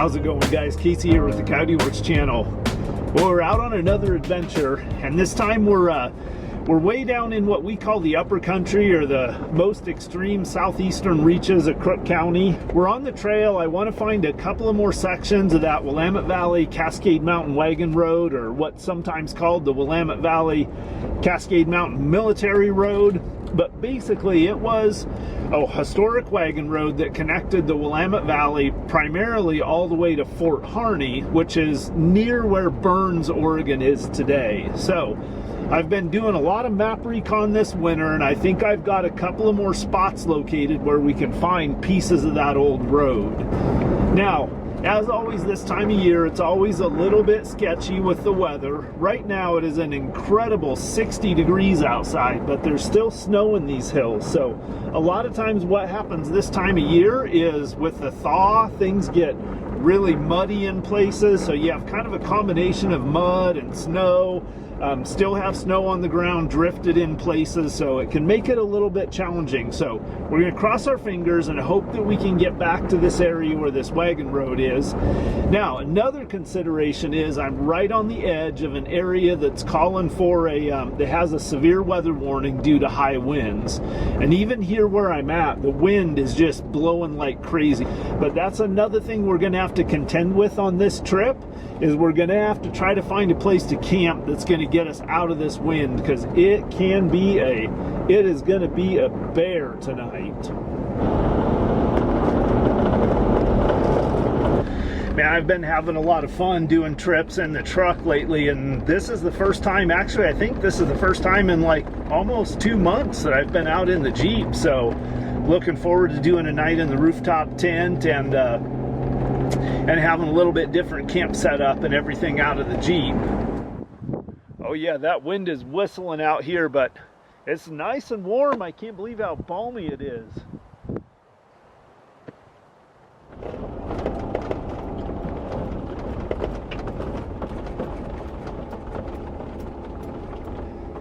How's it going, guys? Casey here with the Coyote channel. Well, we're out on another adventure, and this time we're way down in what we call the upper country, or the most extreme southeastern reaches of Crook County. We're on the trail. I want to find a couple of more sections of that Willamette Valley Cascade Mountain Wagon Road, or what's sometimes called the Willamette Valley Cascade Mountain Military Road. But basically it was a historic wagon road that connected the Willamette Valley primarily all the way to Fort Harney, which is near where Burns, Oregon is today. So I've been doing a lot of map recon this winter, and I think I've got a couple of more spots located where we can find pieces of that old road. Now, as always this time of year, it's always a little bit sketchy with the weather. Right now it is an incredible 60 degrees outside, but there's still snow in these hills. So a lot of times what happens this time of year is with the thaw, things get really muddy in places. So you have kind of a combination of mud and snow. Still have snow on the ground drifted in places, so it can make it a little bit challenging. So we're going to cross our fingers and hope that we can get back to this area where this wagon road is. Now, another consideration is I'm right on the edge of an area that's calling for that has a severe weather warning due to high winds. And even here where I'm at, the wind is just blowing like crazy. But that's another thing we're going to have to contend with on this trip, is we're going to have to try to find a place to camp that's going to get us out of this wind, because it is going to be a bear tonight. Man, I've been having a lot of fun doing trips in the truck lately, and this is the first time, actually I think this is the first time in like almost 2 months that I've been out in the Jeep. So looking forward to doing a night in the rooftop tent and having a little bit different camp setup and everything out of the Jeep. Oh yeah, that wind is whistling out here, but it's nice and warm. I can't believe how balmy it is.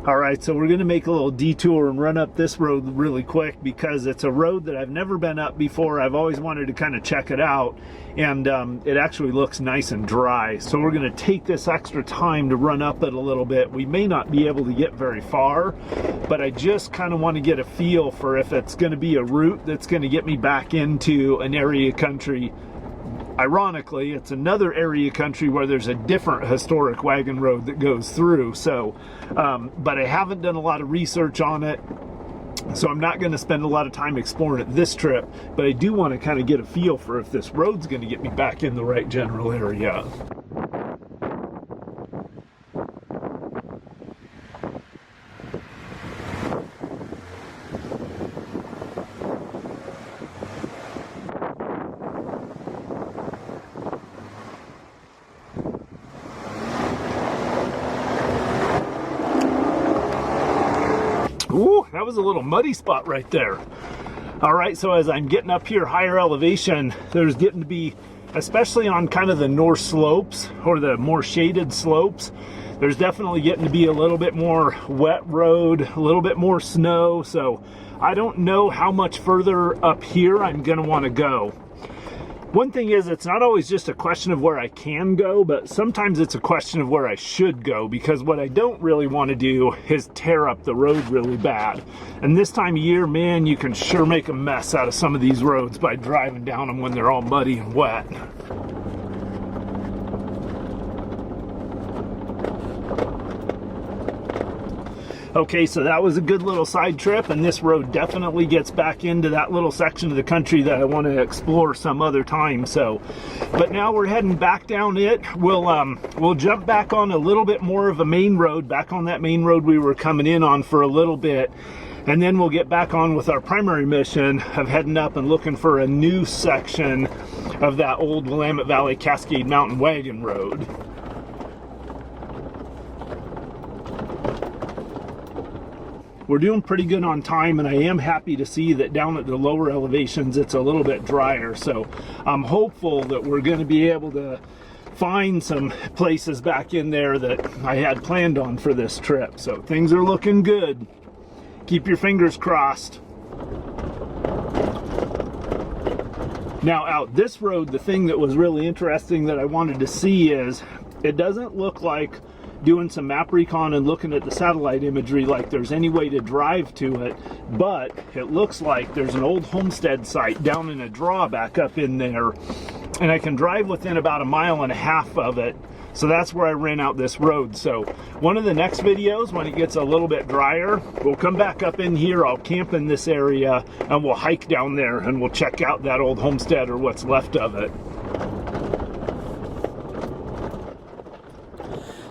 All right, so we're gonna make a little detour and run up this road really quick, because it's a road that I've never been up before. I've always wanted to kind of check it out, and it actually looks nice and dry. So we're gonna take this extra time to run up it a little bit. We may not be able to get very far, but I just kind of want to get a feel for if it's gonna be a route that's gonna get me back into an area of country. Ironically, it's another area of country where there's a different historic wagon road that goes through. So, but I haven't done a lot of research on it, so I'm not going to spend a lot of time exploring it this trip, but I do want to kind of get a feel for if this road's going to get me back in the right general area. Ooh, that was a little muddy spot right there. All right, so as I'm getting up here higher elevation, there's getting to be, especially on kind of the north slopes or the more shaded slopes, there's definitely getting to be a little bit more wet road, a little bit more snow. So I don't know how much further up here I'm gonna want to go. One thing is, it's not always just a question of where I can go, but sometimes it's a question of where I should go, because what I don't really want to do is tear up the road really bad. And this time of year, man, you can sure make a mess out of some of these roads by driving down them when they're all muddy and wet. Okay, so that was a good little side trip, and this road definitely gets back into that little section of the country that I want to explore some other time. So, but now we're heading back down it. We'll jump back on a little bit more of a main road, back on that main road we were coming in on for a little bit, and then we'll get back on with our primary mission of heading up and looking for a new section of that old Willamette Valley Cascade Mountain Wagon Road. We're doing pretty good on time, and I am happy to see that down at the lower elevations it's a little bit drier. So I'm hopeful that we're going to be able to find some places back in there that I had planned on for this trip. So things are looking good. Keep your fingers crossed. Now out this road, the thing that was really interesting that I wanted to see is it doesn't look like, doing some map recon and looking at the satellite imagery, like there's any way to drive to it, but it looks like there's an old homestead site down in a draw back up in there, and I can drive within about 1.5 miles of it. So that's where I ran out this road. So one of the next videos, when it gets a little bit drier, we'll come back up in here, I'll camp in this area, and we'll hike down there and we'll check out that old homestead or what's left of it.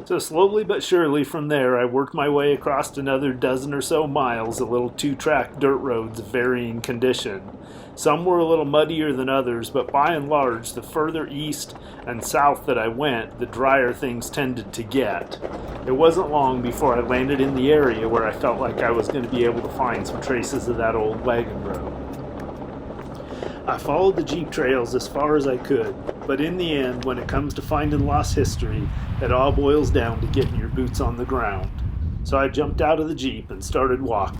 So slowly but surely from there, I worked my way across another dozen or so miles of little 2-track dirt roads of varying condition. Some were a little muddier than others, but by and large, the further east and south that I went, the drier things tended to get. It wasn't long before I landed in the area where I felt like I was going to be able to find some traces of that old wagon road. I followed the Jeep trails as far as I could, but in the end, when it comes to finding lost history, it all boils down to getting your boots on the ground. So I jumped out of the Jeep and started walking.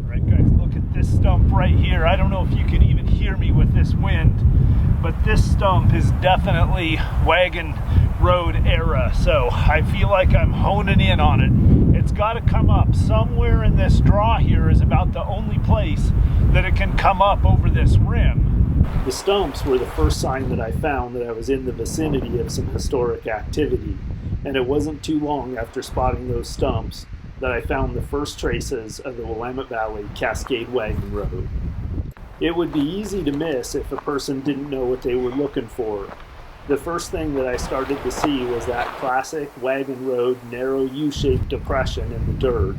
Alright guys, look at this stump right here. I don't know if you can even hear me with this wind, but this stump is definitely wagon road era, so I feel like I'm honing in on it. It's got to come up somewhere in this draw here is about the only place that it can come up over this rim. The stumps were the first sign that I found that I was in the vicinity of some historic activity, and it wasn't too long after spotting those stumps that I found the first traces of the Willamette Valley Cascade Wagon Road. It would be easy to miss if a person didn't know what they were looking for. The first thing that I started to see was that classic wagon road narrow U-shaped depression in the dirt.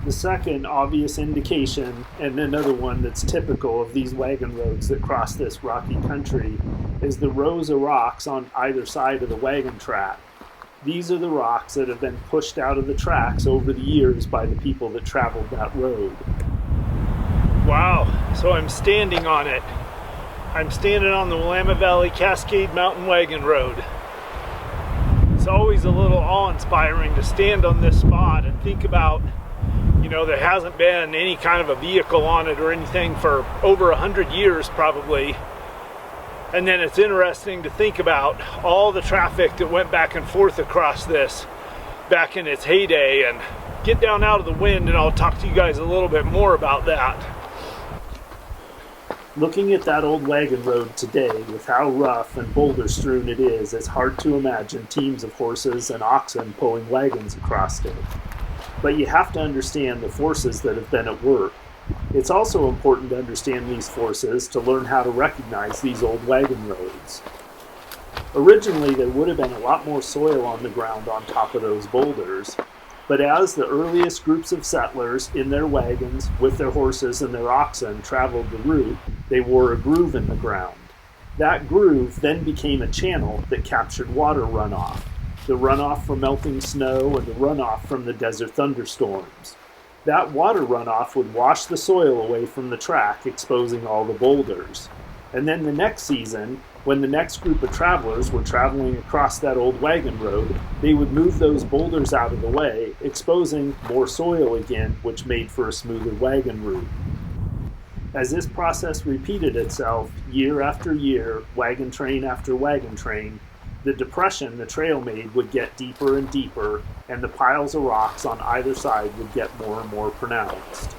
The second obvious indication, and another one that's typical of these wagon roads that cross this rocky country, is the rows of rocks on either side of the wagon track. These are the rocks that have been pushed out of the tracks over the years by the people that traveled that road. Wow, so I'm standing on it. I'm standing on the Willamette Valley Cascade Mountain Wagon Road. It's always a little awe-inspiring to stand on this spot and think about, you know, there hasn't been any kind of a vehicle on it or anything for over 100 years probably. And then it's interesting to think about all the traffic that went back and forth across this back in its heyday. And get down out of the wind and I'll talk to you guys a little bit more about that. Looking at that old wagon road today, with how rough and boulder strewn it is, it's hard to imagine teams of horses and oxen pulling wagons across it. But you have to understand the forces that have been at work. It's also important to understand these forces to learn how to recognize these old wagon roads. Originally, there would have been a lot more soil on the ground on top of those boulders, but as the earliest groups of settlers in their wagons with their horses and their oxen traveled the route, they wore a groove in the ground. That groove then became a channel that captured water runoff, the runoff from melting snow and the runoff from the desert thunderstorms. That water runoff would wash the soil away from the track, exposing all the boulders. And then the next season, when the next group of travelers were traveling across that old wagon road, they would move those boulders out of the way, exposing more soil again, which made for a smoother wagon route. As this process repeated itself year after year, wagon train after wagon train, the depression the trail made would get deeper and deeper, and the piles of rocks on either side would get more and more pronounced.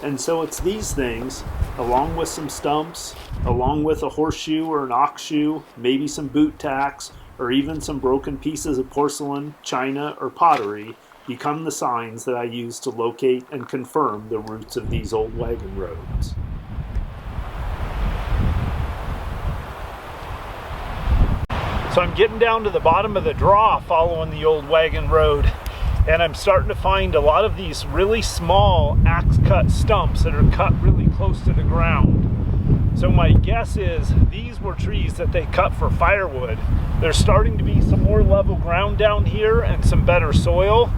And so it's these things, along with some stumps, along with a horseshoe or an ox shoe, maybe some boot tacks, or even some broken pieces of porcelain, china, or pottery, become the signs that I use to locate and confirm the routes of these old wagon roads. So I'm getting down to the bottom of the draw following the old wagon road, and I'm starting to find a lot of these really small axe-cut stumps that are cut really close to the ground. So my guess is these were trees that they cut for firewood. There's starting to be some more level ground down here and some better soil.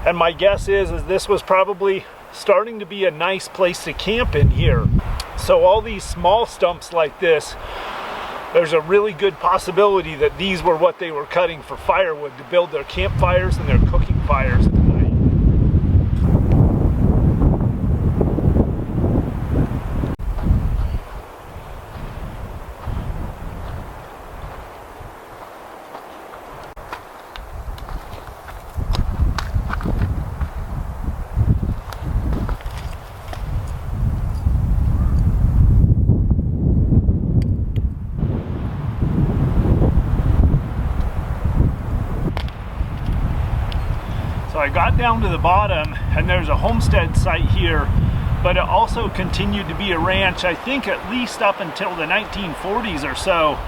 And my guess is this was probably starting to be a nice place to camp in here. So all these small stumps like this there's a really good possibility that these were what they were cutting for firewood to build their campfires and their cooking fires at night. I got down to the bottom and there's a homestead site here, but it also continued to be a ranch, I think at least up until the 1940s or so.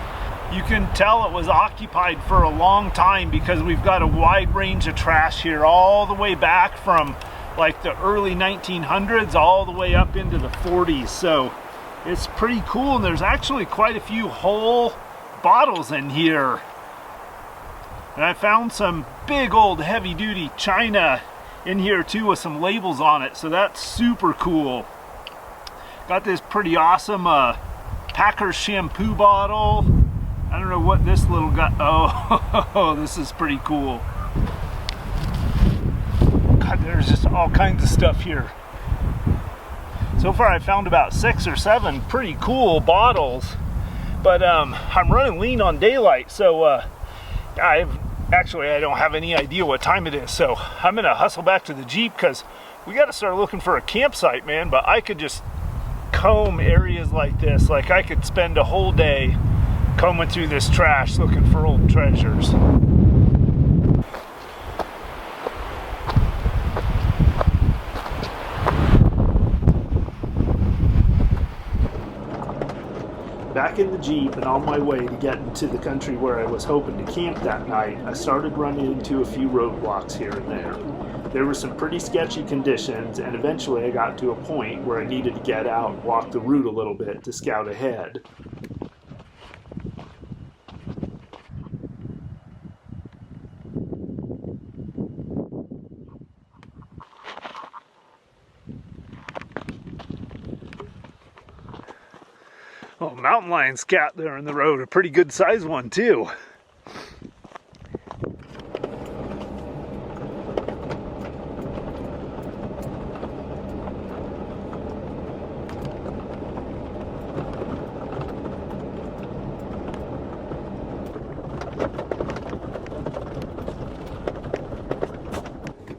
You can tell it was occupied for a long time because we've got a wide range of trash here all the way back from like the early 1900s all the way up into the 40s. So it's pretty cool, and there's actually quite a few whole bottles in here. And I found some big old heavy duty china in here too with some labels on it, so that's super cool. Got this pretty awesome Packers shampoo bottle. I don't know what this little guy, oh, this is pretty cool. God, there's just all kinds of stuff here. So far I found about 6 or 7 pretty cool bottles, but I'm running lean on daylight, so I don't have any idea what time it is, so I'm gonna hustle back to the Jeep because we got to start looking for a campsite, man. But I could just comb areas like this. Like I could spend a whole day combing through this trash looking for old treasures. Back in the Jeep and on my way to get into the country where I was hoping to camp that night, I started running into a few roadblocks here and there. There were some pretty sketchy conditions, and eventually I got to a point where I needed to get out and walk the route a little bit to scout ahead. Oh, mountain lion scat there in the road, a pretty good sized one too.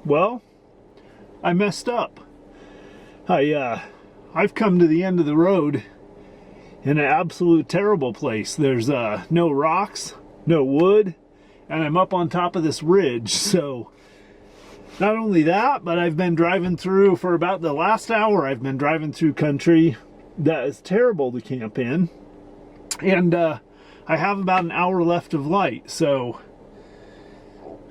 Well, I messed up. I've come to the end of the road in an absolute terrible place. There's no rocks, no wood, and I'm up on top of this ridge. So not only that, but I've been driving through for about the last hour. I've been driving through country that is terrible to camp in, and I have about an hour left of light. So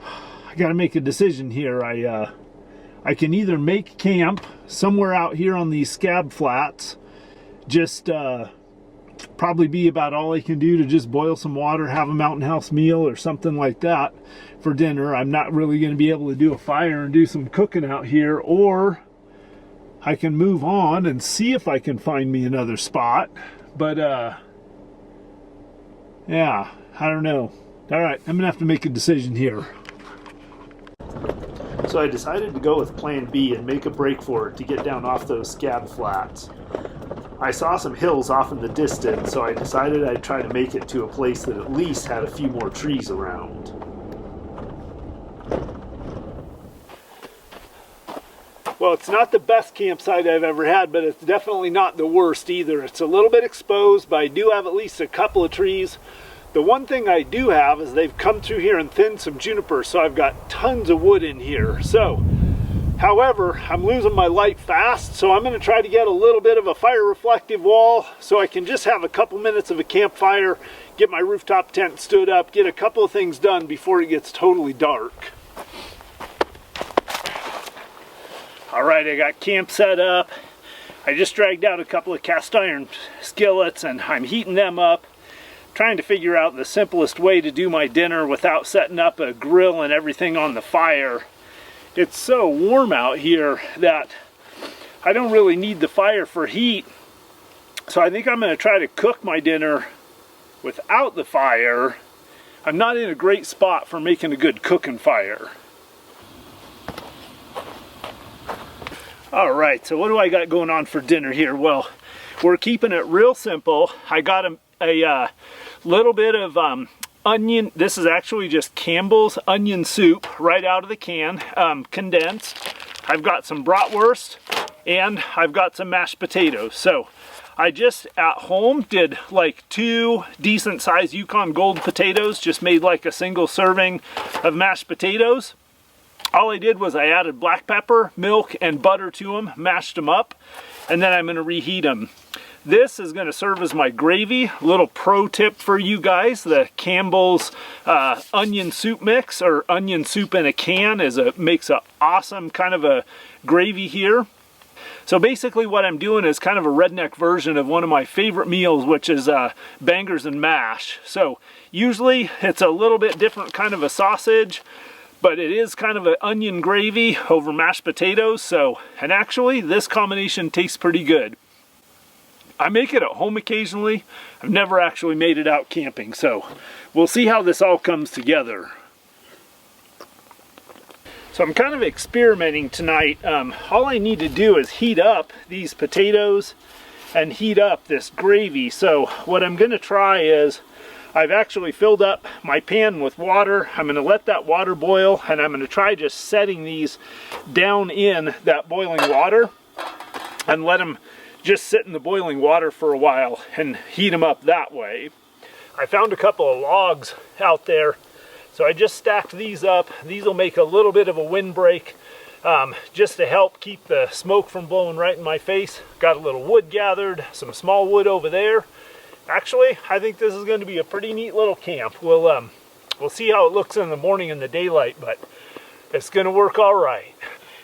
I got to make a decision here. I can either make camp somewhere out here on these scab flats, just probably be about all I can do to just boil some water, have a mountain house meal or something like that for dinner. I'm not really going to be able to do a fire and do some cooking out here, or I can move on and see if I can find me another spot. But yeah, I don't know. All right, I'm gonna have to make a decision here. So I decided to go with plan B and make a break for it to get down off those scab flats. I saw some hills off in the distance, so I decided I'd try to make it to a place that at least had a few more trees around. Well, it's not the best campsite I've ever had, but it's definitely not the worst either. It's a little bit exposed, but I do have at least a couple of trees. The one thing I do have is they've come through here and thinned some juniper, so I've got tons of wood in here. So, however, I'm losing my light fast, so I'm going to try to get a little bit of a fire reflective wall so I can just have a couple minutes of a campfire, get my rooftop tent stood up, get a couple of things done before it gets totally dark. All right, I got camp set up. I just dragged out a couple of cast iron skillets and I'm heating them up, trying to figure out the simplest way to do my dinner without setting up a grill and everything on the fire. It's so warm out here that I don't really need the fire for heat. So I think I'm going to try to cook my dinner without the fire, I'm not in a great spot for making a good cooking fire. All right, so what do I got going on for dinner here? Well, we're keeping it real simple. I got a little bit of onion. This is actually just Campbell's onion soup right out of the can, condensed. I've got some bratwurst and I've got some mashed potatoes. So I just at home did like 2 decent sized Yukon Gold potatoes, just made like a single serving of mashed potatoes. All I did was I added black pepper, milk, and butter to them, mashed them up, and then I'm going to reheat them. This is going to serve as my gravy. A little pro tip for you guys, the Campbell's onion soup mix, or onion soup in a can, makes an awesome kind of a gravy here. So basically what I'm doing is kind of a redneck version of one of my favorite meals, which is bangers and mash. So usually it's a little bit different kind of a sausage, but it is kind of an onion gravy over mashed potatoes. So, and actually this combination tastes pretty good. I make it at home occasionally. I've never actually made it out camping, so we'll see how this all comes together. So I'm kind of experimenting tonight. All I need to do is heat up these potatoes and heat up this gravy. So what I'm gonna try is, I've actually filled up my pan with water. I'm gonna let that water boil, and I'm gonna try just setting these down in that boiling water and let them just sit in the boiling water for a while and heat them up that way. I found a couple of logs out there, so I just stacked these up. These will make a little bit of a windbreak just to help keep the smoke from blowing right in my face. Got a little wood gathered, some small wood over there. Actually, I think this is going to be a pretty neat little camp. We'll see how it looks in the morning in the daylight, but it's going to work all right.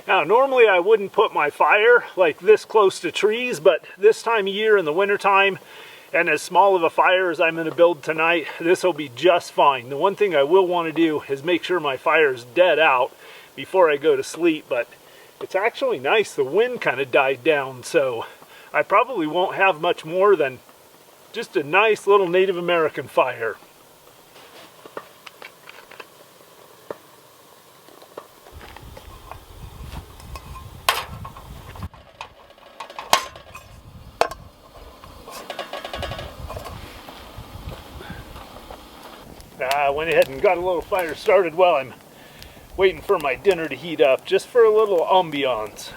Now, normally I wouldn't put my fire like this close to trees, but this time of year in the wintertime, and as small of a fire as I'm going to build tonight, this will be just fine. The one thing I will want to do is make sure my fire is dead out before I go to sleep, but it's actually nice. The wind kind of died down, so I probably won't have much more than just a nice little Native American fire. I went ahead and got a little fire started while I'm waiting for my dinner to heat up, just for a little ambiance.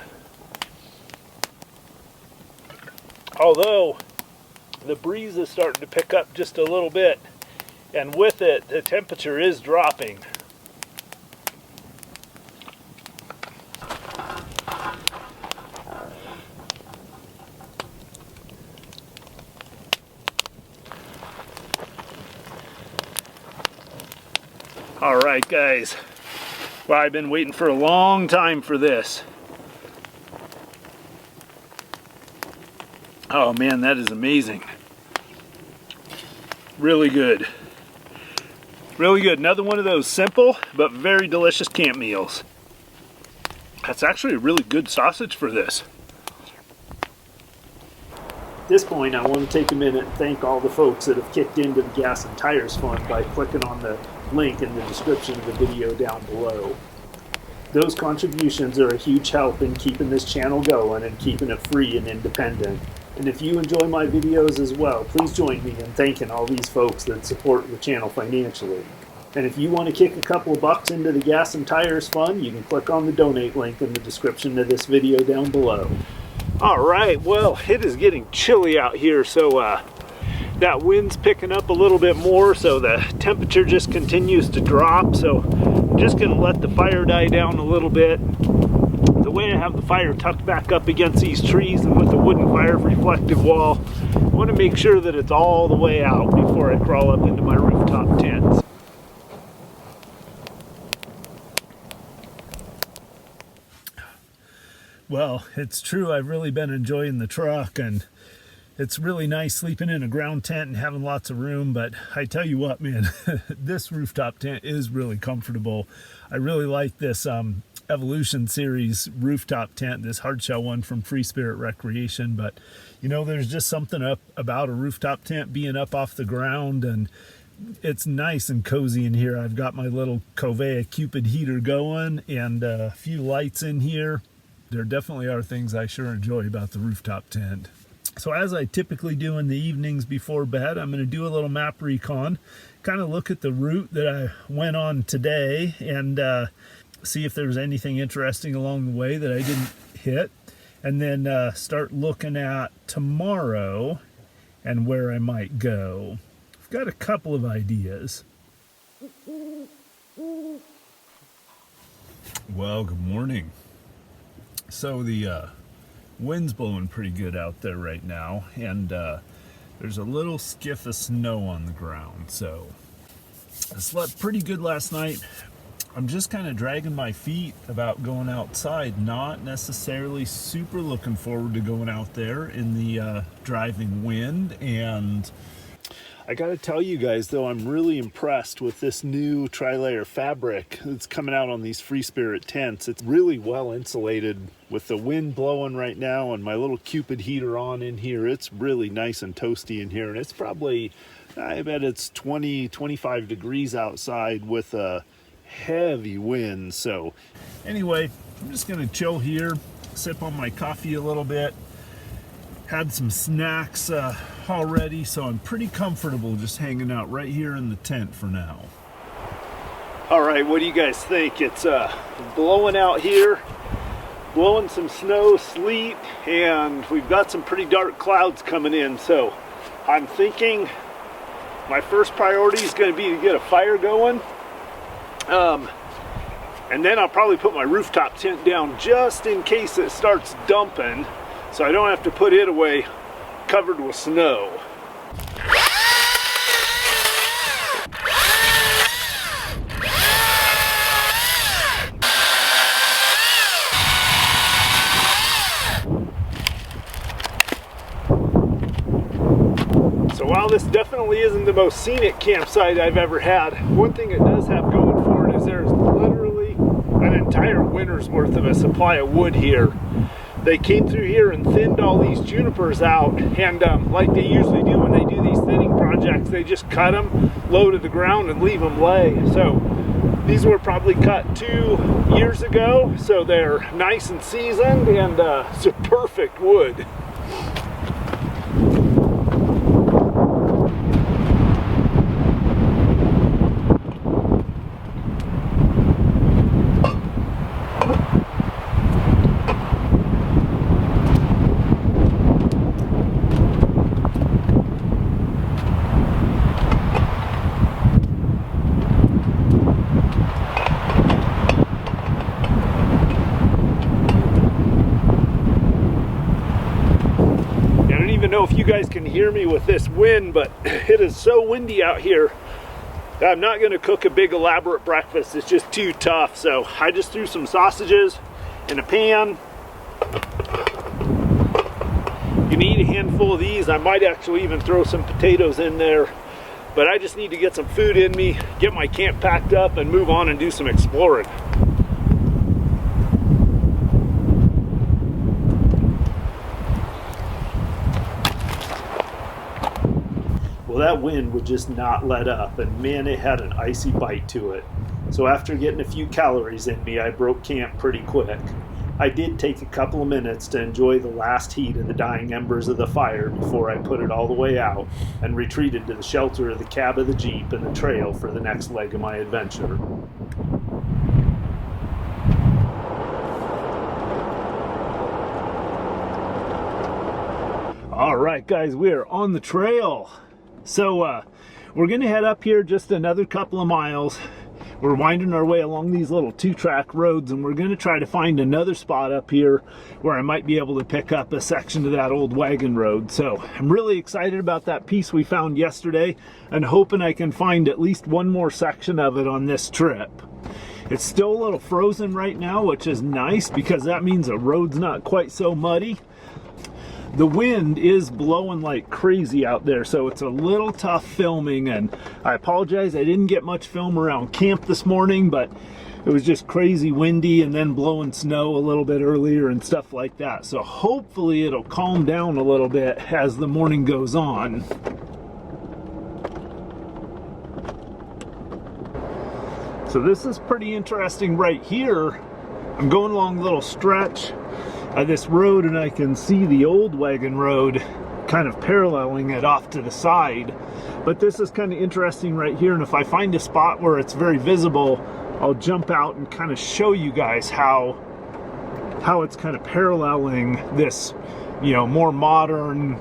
Although the breeze is starting to pick up just a little bit, and with it the temperature is dropping. All right, guys. Well, I've been waiting for a long time for this. Oh man, that is amazing. Really good. Really good. Another one of those simple but very delicious camp meals. That's actually a really good sausage for this. At this point, I want to take a minute and thank all the folks that have kicked into the Gas and Tires Fund by clicking on the link in the description of the video down below. Those contributions are a huge help in keeping this channel going and keeping it free and independent. And if you enjoy my videos as well, please join me in thanking all these folks that support the channel financially. And if you want to kick a couple of bucks into the Gas and Tires Fund, you can click on the donate link in the description of this video down below. Alright, well, it is getting chilly out here, so that wind's picking up a little bit more, so the temperature just continues to drop. So I'm just going to let the fire die down a little bit. The way I have the fire tucked back up against these trees and with the wooden fire reflective wall, I want to make sure that it's all the way out before I crawl up into my rooftop tents. Well, it's true, I've really been enjoying the truck, and it's really nice sleeping in a ground tent and having lots of room, but I tell you what, man, this rooftop tent is really comfortable. I really like this Evolution Series rooftop tent, this hardshell one from Free Spirit Recreation. But you know, there's just something up about a rooftop tent being up off the ground, and it's nice and cozy in here. I've got my little Coyote Cupid heater going and a few lights in here. There definitely are things I sure enjoy about the rooftop tent. So as I typically do in the evenings before bed, I'm going to do a little map recon, kind of look at the route that I went on today and see if there's anything interesting along the way that I didn't hit, and then start looking at tomorrow and where I might go. I've got a couple of ideas. Well, good morning. So the wind's blowing pretty good out there right now, and there's a little skiff of snow on the ground. So I slept pretty good last night. I'm just kind of dragging my feet about going outside, not necessarily super looking forward to going out there in the driving wind. And I gotta tell you guys though, I'm really impressed with this new tri-layer fabric that's coming out on these Free Spirit tents. It's really well insulated with the wind blowing right now and my little Cupid heater on in here. It's really nice and toasty in here, and it's probably, I bet it's 20-25 degrees outside with a heavy wind. So anyway, I'm just gonna chill here, sip on my coffee a little bit. Had some snacks already, so I'm pretty comfortable just hanging out right here in the tent for now. All right, what do you guys think? It's blowing out here, blowing some snow, sleet, and we've got some pretty dark clouds coming in. So I'm thinking my first priority is going to be to get a fire going. And then I'll probably put my rooftop tent down just in case it starts dumping, so I don't have to put it away covered with snow. So while this definitely isn't the most scenic campsite I've ever had, one thing it does have going for it is there's literally an entire winter's worth of a supply of wood here. They came through here and thinned all these junipers out, and like they usually do when they do these thinning projects, they just cut them low to the ground and leave them lay. So these were probably cut 2 years ago, so they're nice and seasoned, and it's a perfect wood. Know if you guys can hear me with this wind, but it is so windy out here. I'm not going to cook a big elaborate breakfast. It's just too tough. So I just threw some sausages in a pan. You can eat a handful of these. I might actually even throw some potatoes in there, but I just need to get some food in me, get my camp packed up, and move on and do some exploring. Well, that wind would just not let up, and man, it had an icy bite to it. So after getting a few calories in me, I broke camp pretty quick. I did take a couple of minutes to enjoy the last heat of the dying embers of the fire before I put it all the way out and retreated to the shelter of the cab of the Jeep and the trail for the next leg of my adventure. All right, guys, we are on the trail. So we're gonna head up here just another couple of miles. We're winding our way along these little 2-track roads, and we're gonna try to find another spot up here where I might be able to pick up a section of that old wagon road. So I'm really excited about that piece we found yesterday and hoping I can find at least one more section of it on this trip. It's still a little frozen right now, which is nice because that means the road's not quite so muddy. The wind is blowing like crazy out there, so it's a little tough filming, and I apologize I didn't get much film around camp this morning, but it was just crazy windy and then blowing snow a little bit earlier and stuff like that. So hopefully it'll calm down a little bit as the morning goes on. So this is pretty interesting right here. I'm going along a little stretch of this road and I can see the old wagon road kind of paralleling it off to the side. But this is kind of interesting right here, and if I find a spot where it's very visible, I'll jump out and kind of show you guys how it's kind of paralleling this, you know, more modern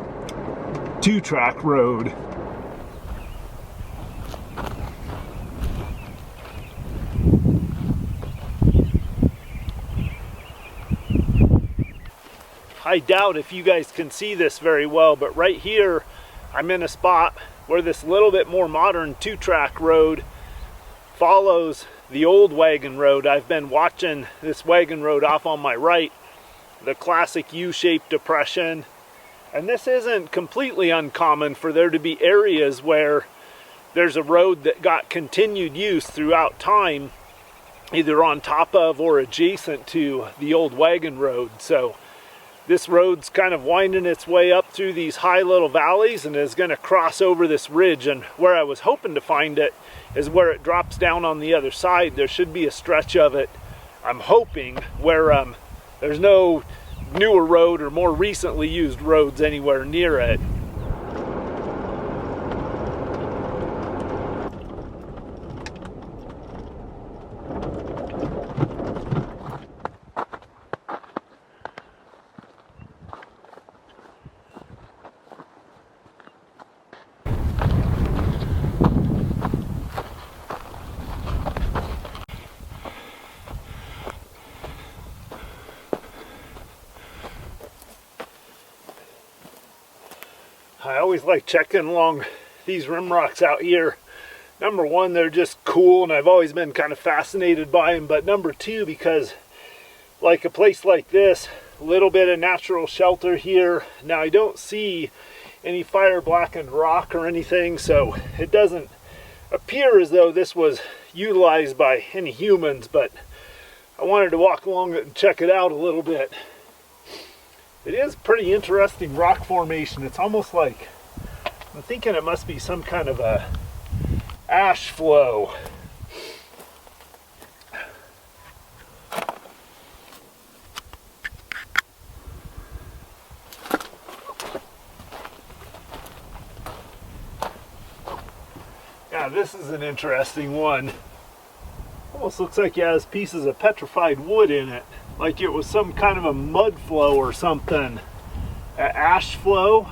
two-track road. I doubt if you guys can see this very well, but right here I'm in a spot where this little bit more modern two-track road follows the old wagon road. I've been watching this wagon road off on my right, the classic U-shaped depression, and this isn't completely uncommon for there to be areas where there's a road that got continued use throughout time, either on top of or adjacent to the old wagon road. So this road's kind of winding its way up through these high little valleys and is going to cross over this ridge, and where I was hoping to find it is where it drops down on the other side. There should be a stretch of it, I'm hoping, where there's no newer road or more recently used roads anywhere near it. I always like checking along these rim rocks out here. Number one, they're just cool and I've always been kind of fascinated by them. But number two, because like a place like this, a little bit of natural shelter here. Now I don't see any fire blackened rock or anything, so it doesn't appear as though this was utilized by any humans, but I wanted to walk along it and check it out a little bit. It is pretty interesting rock formation. It's almost like, I'm thinking it must be some kind of a ash flow. Yeah, this is an interesting one. Almost looks like it has pieces of petrified wood in it. Like it was some kind of a mud flow or something. An ash flow.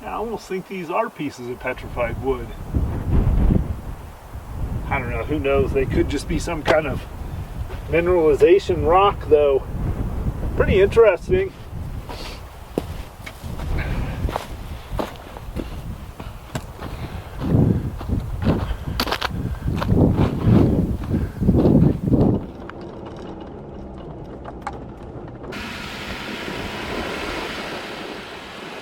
I almost think these are pieces of petrified wood. I don't know, who knows? They could just be some kind of mineralization rock though. Pretty interesting.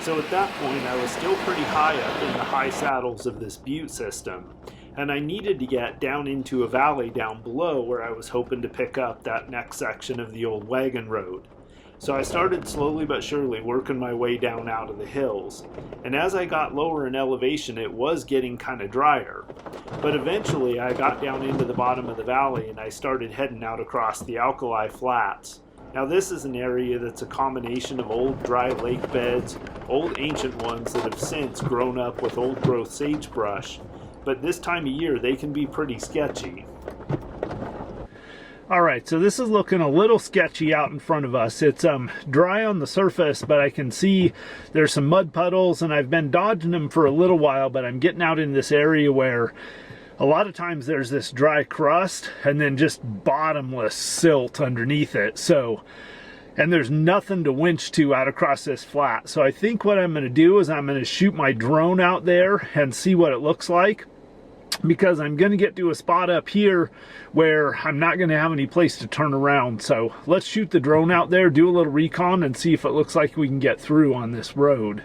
So at that point, I was still pretty high up in the high saddles of this butte system, and I needed to get down into a valley down below where I was hoping to pick up that next section of the old wagon road. So I started slowly but surely working my way down out of the hills, and as I got lower in elevation, it was getting kind of drier. But eventually I got down into the bottom of the valley and I started heading out across the alkali flats. Now this is an area that's a combination of old dry lake beds, old ancient ones that have since grown up with old growth sagebrush, but this time of year they can be pretty sketchy. Alright, so this is looking a little sketchy out in front of us. It's dry on the surface, but I can see there's some mud puddles and I've been dodging them for a little while, but I'm getting out in this area where a lot of times there's this dry crust and then just bottomless silt underneath it. So, and there's nothing to winch to out across this flat. So I think what I'm going to do is I'm going to shoot my drone out there and see what it looks like, because I'm going to get to a spot up here where I'm not going to have any place to turn around. So let's shoot the drone out there, do a little recon, and see if it looks like we can get through on this road.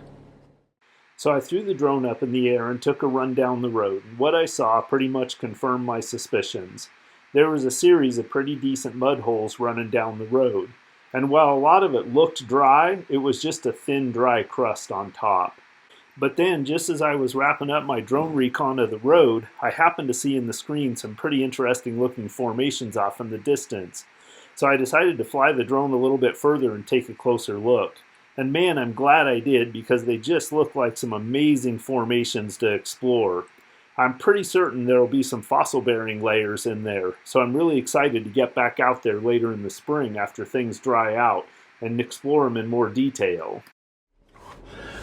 So I threw the drone up in the air and took a run down the road. What I saw pretty much confirmed my suspicions. there was a series of pretty decent mud holes running down the road. And while a lot of it looked dry, it was just a thin, dry crust on top. But then, just as I was wrapping up my drone recon of the road, I happened to see in the screen some pretty interesting looking formations off in the distance. So I decided to fly the drone a little bit further and take a closer look. And man, I'm glad I did, because they just look like some amazing formations to explore. I'm pretty certain there will be some fossil-bearing layers in there, so I'm really excited to get back out there later in the spring after things dry out and explore them in more detail.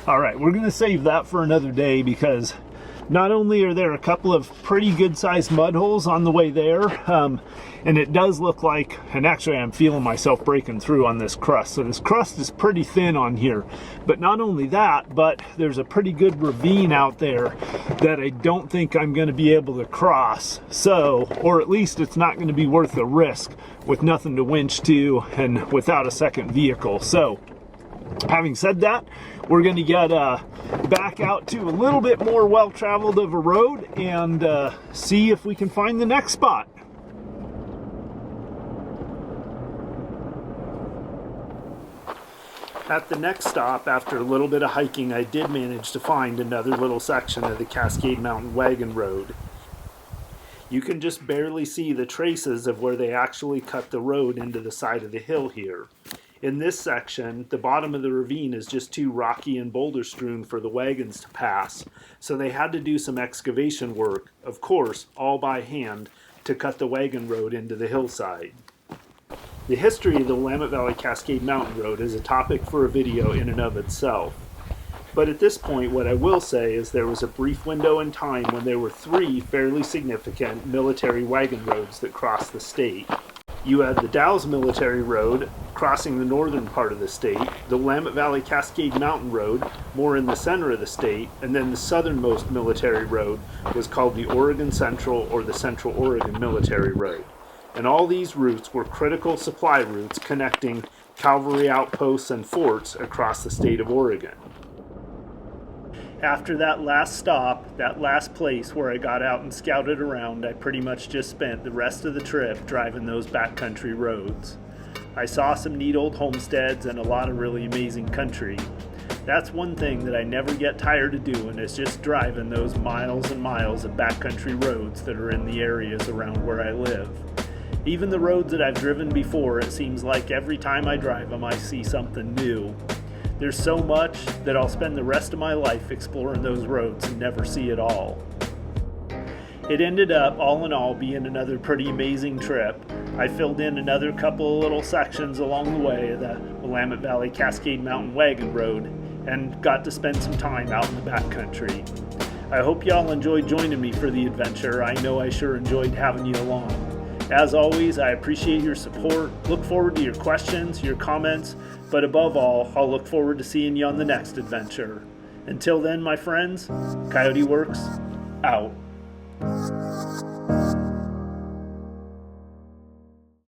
Alright, we're going to save that for another day, because not only are there a couple of pretty good-sized mud holes on the way there, and it does look like, and actually I'm feeling myself breaking through on this crust, so this crust is pretty thin on here. But not only that, but there's a pretty good ravine out there that I don't think I'm going to be able to cross, so, or at least it's not going to be worth the risk with nothing to winch to and without a second vehicle. So, having said that, we're going to get back out to a little bit more well-traveled of a road and see if we can find the next spot. At the next stop, after a little bit of hiking, I did manage to find another little section of the Cascade Mountain Wagon Road. You can just barely see the traces of where they actually cut the road into the side of the hill here. In this section, the bottom of the ravine is just too rocky and boulder strewn for the wagons to pass, so they had to do some excavation work, of course, all by hand, to cut the wagon road into the hillside. The history of the Willamette Valley Cascade Mountain Road is a topic for a video in and of itself. But at this point, what I will say is there was a brief window in time when there were 3 fairly significant military wagon roads that crossed the state. You had the Dalles Military Road, crossing the northern part of the state, the Willamette Valley Cascade Mountain Road, more in the center of the state, and then the southernmost military road was called the Oregon Central or the Central Oregon Military Road. And all these routes were critical supply routes connecting cavalry outposts and forts across the state of Oregon. After that last stop, that last place where I got out and scouted around, I pretty much just spent the rest of the trip driving those backcountry roads. I saw some neat old homesteads and a lot of really amazing country. That's one thing that I never get tired of doing, is just driving those miles and miles of backcountry roads that are in the areas around where I live. Even the roads that I've driven before, it seems like every time I drive them I see something new. There's so much that I'll spend the rest of my life exploring those roads and never see it all. It ended up, all in all, being another pretty amazing trip. I filled in another couple of little sections along the way of the Willamette Valley Cascade Mountain Wagon Road and got to spend some time out in the backcountry. I hope y'all enjoyed joining me for the adventure. I know I sure enjoyed having you along. As always, I appreciate your support, look forward to your questions, your comments, but above all, I'll look forward to seeing you on the next adventure. Until then, my friends, Coyote Works, out.